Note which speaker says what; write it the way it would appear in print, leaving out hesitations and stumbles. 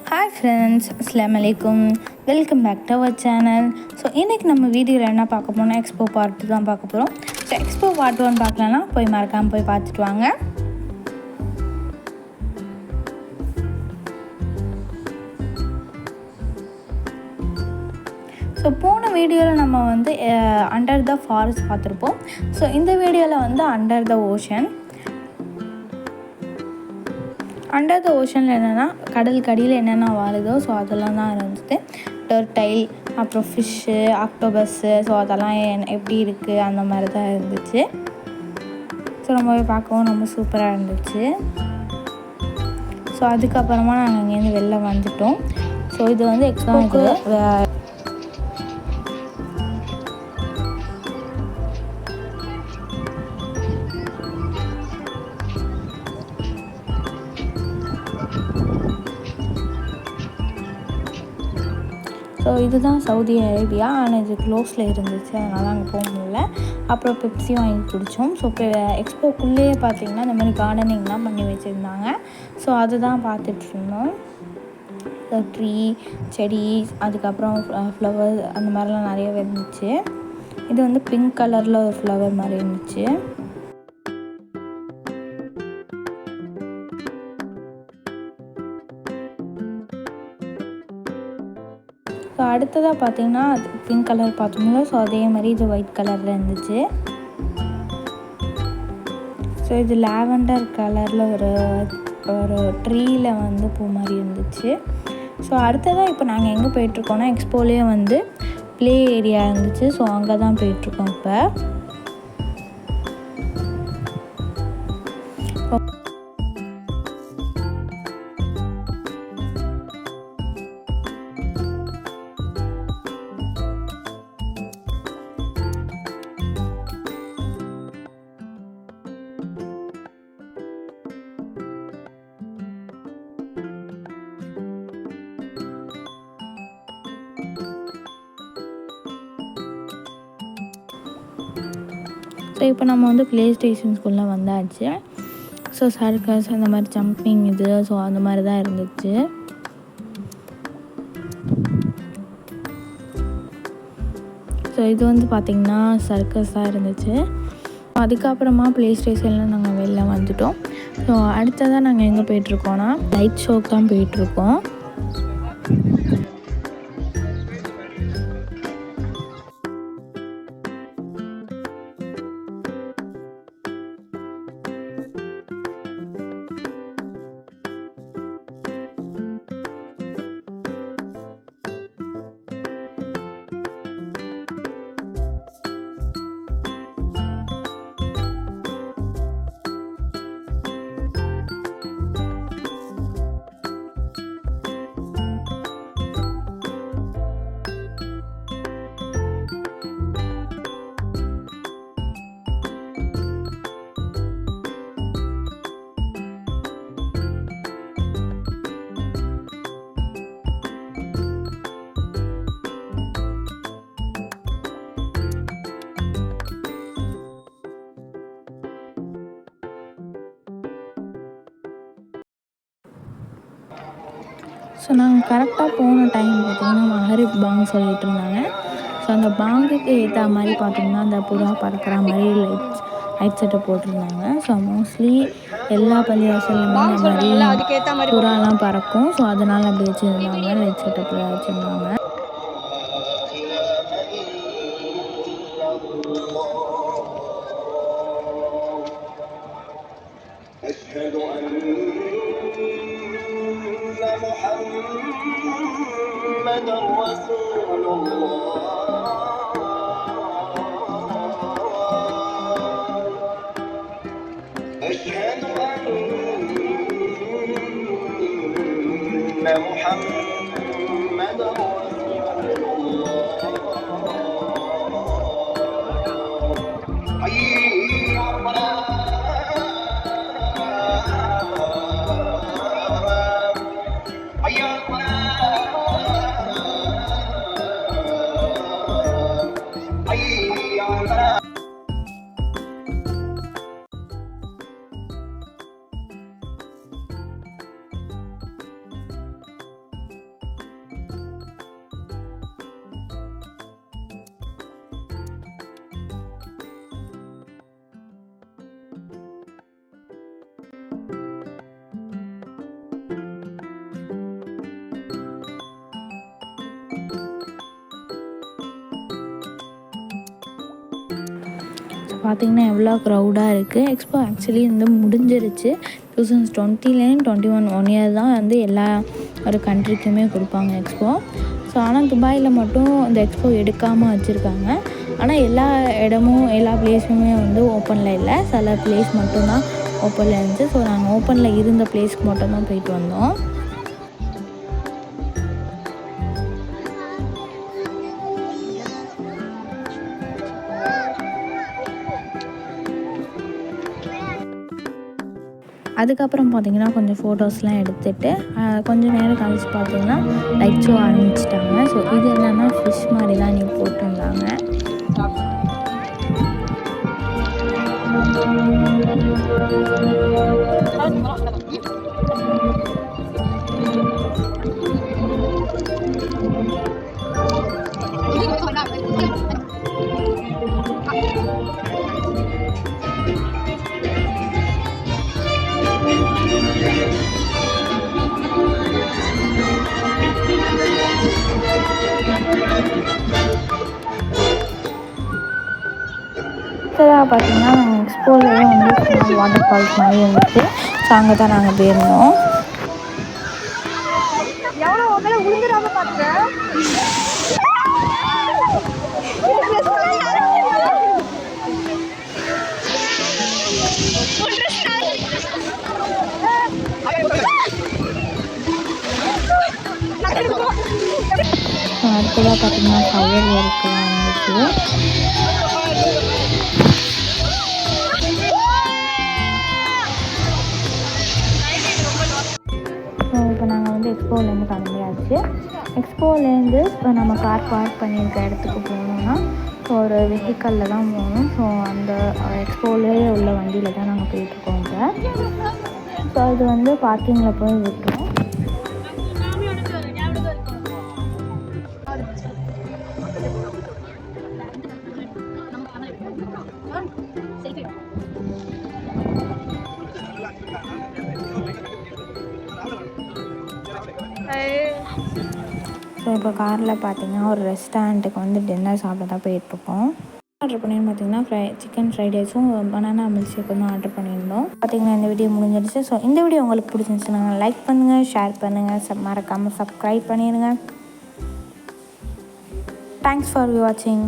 Speaker 1: Hi friends, அஸ்ஸலாமு அலைக்கும். Welcome back to our channel. So இன்றைக்கி நம்ம வீடியோவில் என்ன பார்க்க போனால் எக்ஸ்போ பார்ட் 2 தான் பார்க்க போகிறோம். ஸோ எக்ஸ்போ பார்ட் 1 பார்க்கலன்னா போய் மறக்காமல் போய் பார்த்துட்டு வாங்க. ஸோ போன வீடியோவில் நம்ம வந்து அண்டர் த ஃபாரஸ்ட் பார்த்துருப்போம். ஸோ இந்த வீடியோவில் வந்து under the ocean. Under the ஓஷனில் என்னென்னா கடலுக்கு அடியில் என்னென்ன வாழுதோ ஸோ அதெல்லாம் தான் இருந்துச்சு. டர்டைல், அப்புறம் ஃபிஷ்ஷு, ஆக்டோபஸ்ஸு, ஸோ அதெல்லாம் எப்படி இருக்குது அந்த மாதிரி தான் இருந்துச்சு. ஸோ ரொம்பவே பார்க்கவும் ரொம்ப சூப்பராக இருந்துச்சு. ஸோ அதுக்கப்புறமா நாங்கள் இங்கேருந்து வெளில வந்துட்டோம். ஸோ இது வந்து எக்ஸ்போக்கு ஸோ இதுதான் சவுதி அரேபியா. ஆனால் இது க்ளோஸில் இருந்துச்சு, அதனால் அங்கே போக முடியல. அப்புறம் பெப்சி வாங்கி குடித்தோம். ஸோ இப்போ எக்ஸ்போக்குள்ளேயே பார்த்திங்கன்னா இந்த மாதிரி கார்டனிங்லாம் பண்ணி வச்சுருந்தாங்க. ஸோ அதுதான் பார்த்துட்ருந்தோம். ட்ரீ, செடி, அதுக்கப்புறம் ஃப்ளவர் அந்த மாதிரிலாம் நிறையவே இருந்துச்சு. இது வந்து பிங்க் கலரில் ஒரு ஃப்ளவர் மாதிரி இருந்துச்சு. ஸோ அடுத்ததாக பார்த்திங்கன்னா அது பிங்க் கலர் பார்த்தோம்ல, ஸோ அதே மாதிரி இது ஒயிட் கலரில் இருந்துச்சு. ஸோ இது லாவெண்டர் கலரில் ஒரு ட்ரீயில் வந்து பூ மாதிரி இருந்துச்சு. ஸோ அடுத்ததாக இப்போ நாங்கள் எங்கே போயிட்டுருக்கோன்னா எக்ஸ்போலேயே வந்து ப்ளே ஏரியா இருந்துச்சு. ஸோ அங்கே தான் போயிட்டுருக்கோம் இப்போ. ஸோ இப்போ நம்ம வந்து ப்ளே ஸ்டேஷன்ஸ்குள்ளே வந்தாச்சு. ஸோ சர்க்கஸ் அந்த மாதிரி ஜம்பிங் இது ஸோ அந்த மாதிரி தான் இருந்துச்சு. ஸோ இது வந்து பார்த்திங்கன்னா சர்க்கஸ் தான் இருந்துச்சு. அதுக்கப்புறமா ப்ளே ஸ்டேஷனில் நாங்கள் வெளில வந்துட்டோம். ஸோ அடுத்ததாக நாங்கள் எங்கே போயிட்டுருக்கோன்னா லைட் ஷோக்கு தான் போயிட்டுருக்கோம். ஸோ நாங்கள் கரெக்டாக போன டைம் பார்த்திங்கன்னா மஹரிப் பாங்க் சொல்லிகிட்டு இருந்தாங்க. ஸோ அந்த பாங்குக்கு ஏற்ற மாதிரி பார்த்திங்கன்னா அந்த புறா பறக்கிற மாதிரி லைட் செட்டப் போட்டிருந்தாங்க. ஸோ மோஸ்ட்லி எல்லா பள்ளிவாசல்லையுமே இந்த மாதிரி புறாலாம் பறக்கும். ஸோ அதனால் அப்படி வச்சுருந்தாங்க, லைட் செட்டப்பில் வச்சுருந்தாங்க. பார்த்திங்கன்னா எவ்வளோ க்ரௌடாக இருக்குது. எக்ஸ்போ ஆக்சுவலி வந்து முடிஞ்சிருச்சு. 2020 1 இயர் தான் வந்து எல்லா ஒரு கண்ட்ரிக்குமே கொடுப்பாங்க எக்ஸ்போ. ஸோ ஆனால் துபாயில் மட்டும் இந்த எக்ஸ்போ எடுக்காமல் வச்சுருக்காங்க. ஆனால் எல்லா இடமும் எல்லா பிளேஸுமே வந்து ஓப்பனில் இல்லை, சில பிளேஸ் மட்டும்தான் ஓப்பனில் இருந்துச்சு. ஸோ நாங்கள் ஓப்பனில் இருந்த பிளேஸ்க்கு மட்டும்தான் போயிட்டு வந்தோம். அதுக்கப்புறம் பார்த்திங்கன்னா கொஞ்சம் ஃபோட்டோஸ்லாம் எடுத்துகிட்டு கொஞ்சம் நேரம் கழிச்சு பார்த்திங்கன்னா லைட் ஷோ ஆரம்பிச்சிட்டாங்க. ஸோ இது என்னென்னா ஃபிஷ் மாதிரி தான் இன்றைக்கி போட்டிருந்தாங்க. பார்த்திங்கன்னா நாங்கள் எக்ஸ்போலேயே வந்து ஸ்மால் வாட்டர் ஃபால்ஸ் மாதிரி இருந்துச்சு. ஸோ அங்கே தான் நாங்கள் போயிருந்தோம். அடுத்ததாக பார்த்திங்கன்னா ஃபயர் ஒர்க்லாம் இருந்துச்சு. இப்போ நாங்கள் வந்து எக்ஸ்போலேருந்து கிளம்பியாச்சு. எக்ஸ்போலேருந்து இப்போ நம்ம கார் பார்க் பண்ணியிருக்க இடத்துக்கு போகணுன்னா ஸோ ஒரு வெஹிக்கலில் தான் போகணும். ஸோ அந்த எக்ஸ்போலேயே உள்ள வண்டியில் தான் நாங்கள் போயிட்டுருக்கோம். இப்போ ஸோ அது வந்து பார்க்கிங்கில் போய் விட்டுரும். ஸோ இப்போ காரில் பார்த்திங்கன்னா ஒரு ரெஸ்டாரண்ட்டுக்கு வந்து டின்னர் சாப்பிட தான் போயிட்டுருக்கோம். ஆர்டர் பண்ணின்னு பார்த்திங்கன்னா சிக்கன் ஃப்ரைட் ரைஸும் பனானா மில்க் ஷேக்கும் தான் ஆர்டர் பண்ணியிருந்தோம். பார்த்திங்கன்னா இந்த வீடியோ முடிஞ்சிடுச்சு. ஸோ இந்த வீடியோ உங்களுக்கு பிடிச்சிருந்துச்சுன்னா லைக் பண்ணுங்கள், ஷேர் பண்ணுங்கள், மறக்காமல் சப்ஸ்கிரைப் பண்ணிடுங்க. தேங்க்ஸ் ஃபார் வாட்சிங்.